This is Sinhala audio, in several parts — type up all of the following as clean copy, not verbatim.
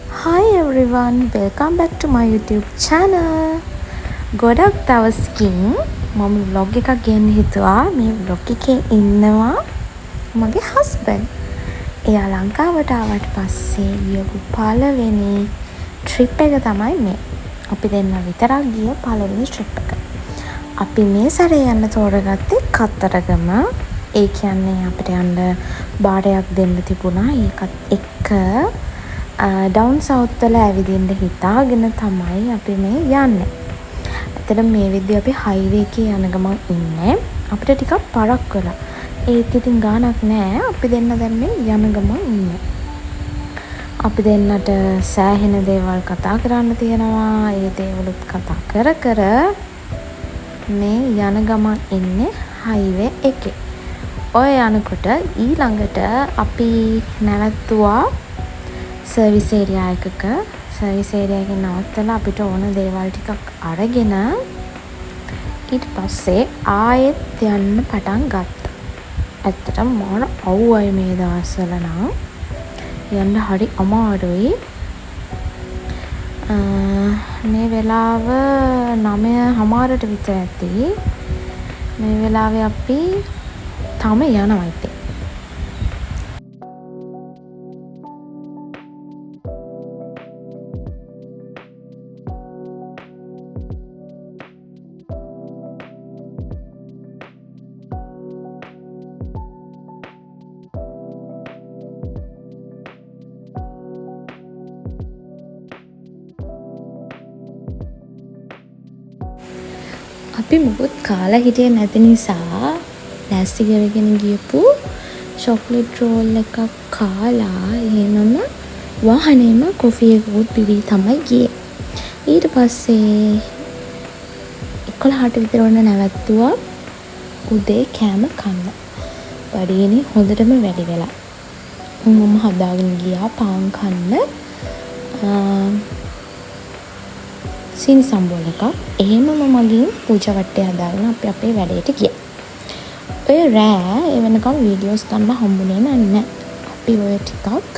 Hi everyone, welcome back to my YouTube channel. ගොඩක් දවසකින් මම vlog එකක් ගන්න හිතුවා. මේ vlog එකේ ඉන්නවා මගේ husband. එයා ලංකාවට ආවට පස්සේ ගියපු පළවෙනි trip එක තමයි මේ. අපි දෙන්න විතරක් ගිය පළවෙනි trip එක. අපි මේ සැරේ යන්න තෝරගත්තේ කතරගම. ඒ කියන්නේ අපිට යන්න බාරයක් දෙන්න තිබුණා. ඒකත් එක්ක ඩවුන් සවුත් වල ඇවිදින්න හිතාගෙන තමයි අපි මේ යන්නේ. ඇත්තට මේ විදිහ අපි හයිවේ එකේ යන ගමන් ඉන්නේ. අපිට ටිකක් පරක් වෙලා. ඒත් ඉතින් ගාණක් නෑ. අපි දෙන්න දැන් මේ යන ගමන් ඉන්නේ. අපි දෙන්නට සෑහෙන දේවල් කතා කරන්න තියෙනවා. ඒ දේවලුත් කතා කර කර මේ යන ගමන් ඉන්නේ හයිවේ එකේ. ඔය යනකොට ඊළඟට අපි නැවතුවා සර්විස් ඒරියා එකක. සර්විස් ඒරියා එකේ නවත්තලා අපිට ඕන දේවල් ටිකක් අරගෙන ඊට පස්සේ ආයෙත් යන්න පටන් ගත්තා. ඇත්තටම මොන අවුවයි මේ දවස්වල නම් යන්න හරි අමාරුයි. මේ වෙලාව 9:00 විතර ඇති. මේ වෙලාවේ අපි තාම යනවා ඉතින්. අපි මුකුත් කාලා හිටියේ නැති නිසා ලෑස්ති කරගෙන ගියපු චොක්ලට් රෝල් එකක් කාලා එහෙමම වාහනේම කොෆි එකකුත් බිවි තමයි ගියේ. ඊට පස්සේ 11ට විතර වුණ නැවතුවා උදේ කෑම කන්න. බඩේනේ හොඳටම වැඩි වෙලා. මම හදාගෙන ගියා පාන් කන්න. සීනි සම්බෝල එකක්. එහෙමම මගින් පූජා වට්ටේ හදාගෙන අපි අපේ වැඩේට ගියා. ඔය රෑ ඒ වෙනකම් වීඩියෝස් ගන්න හම්බුනේ නැහැ. අපි ඔය ටිකක්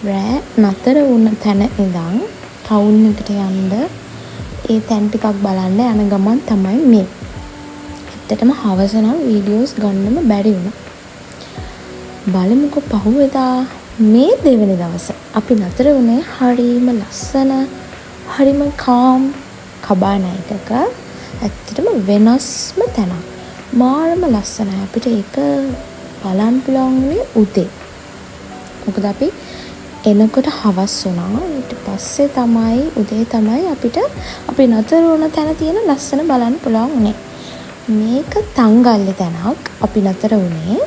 රෑ නතර වුණ තැන ඉඳන් ටවුන් එකට යන්න ඒ තැන් ටිකක් බලන්න යන ගමන් තමයි මේ. ඇත්තටම හවස නම් වීඩියෝස් ගන්නම බැරි වුණා. බලමුකෝ පහුවෙදා මේ දෙවෙනි දවසේ අපි නතර වුණේ හරිම ලස්සන හරිම කාම් කබානා එකක. ඇත්තටම වෙනස්ම තැනක්. මාරම ලස්සනයි. අපිට ඒක බලන්න පුළුවන් වුණේ උදේ. මොකද අපි එනකොට හවස් වුණා. ඊට පස්සේ තමයි උදේ තමයි අපිට අපි නතර වුණ තැන තියෙන ලස්සන බලන්න පුළුවන් වුණේ. මේක තංගල්ලේ තැනක් අපි නතර වුණේ.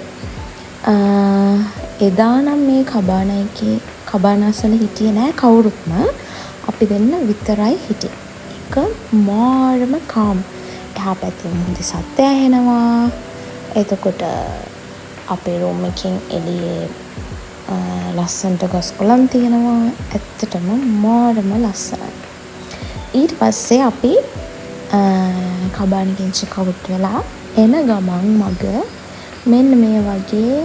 එදා නම් මේ කබානා එකේ කබානාසල හිටියේ නෑ කවුරුත්ම. අපි දෙන්න විතරයි හිටියේ. ඒක මාරම කාම්. එහා පැත්තේ මුහුද සද්ද ඇහෙනවා. එතකොට අපේ රූම් එකෙන් එළියේ ලස්සනට ගස් කොළන් තියෙනවා. ඇත්තටම මාරම ලස්සනයි. ඊට පස්සේ අපි කබානකින් චෙක් අවුට් වෙලා එන ගමන් මග මෙන්න මේ වගේ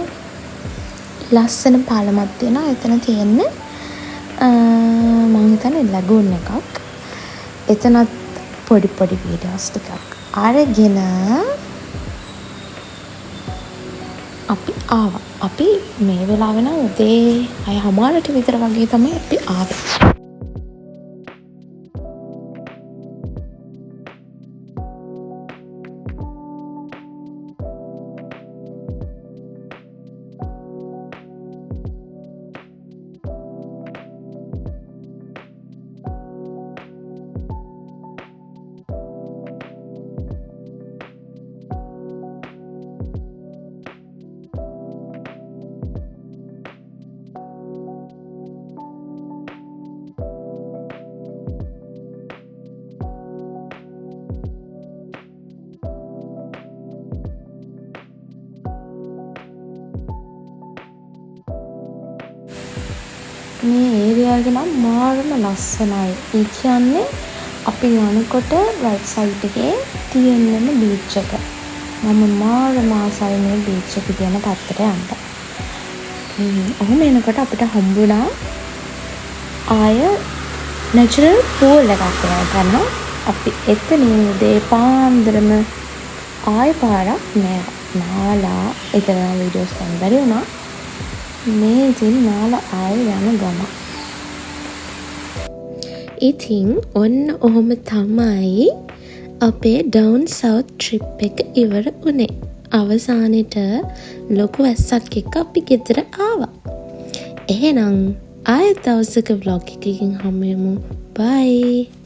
ලස්සන පාලමක් තියෙනවා. එතන තියෙන්නේ මම හිතන්නේ ලැගූන් එකක්. එතනත් පොඩි වීඩියෝස් ටිකක් අරගෙන අපි ආවා. අපි මේ වෙලාවේ නම් උදේ 6:00 විතර වගේ තමයි අපි ආවේ. මේ ඒරියා එක නම් මාරම ලස්සනයි. ඒ කියන්නේ අපි යනකොට රයිට් සයිඩ් එකේ තියෙනම බීච් එක. මම මාරම ආසයි මේ බීච් එක තියෙන පැත්තට යන්න. ඔහොම එනකොට අපිට හම්බුණා ආය නැචරල් පූල් එකක් ගන්න. අපි එතනින් උදේ පාන්දරම ආය පාරක් නෑ නාලා එතන වීඩියෝස් ගන්න බැරි වුණා. මේ ඉතින් නාලා ආය යන ගම. ඉතින් ඔන්න ඔහොම තමයි අපේ ඩවුන් සවුත් ට්‍රිප් එක ඉවර වුණේ. අවසානෙට ලොකු වැස්සක් එක්ක අපි ගෙදර ආවා. එහෙනම් ආයෙත් දවසක vlog එකකින් හමු වෙමු. bye.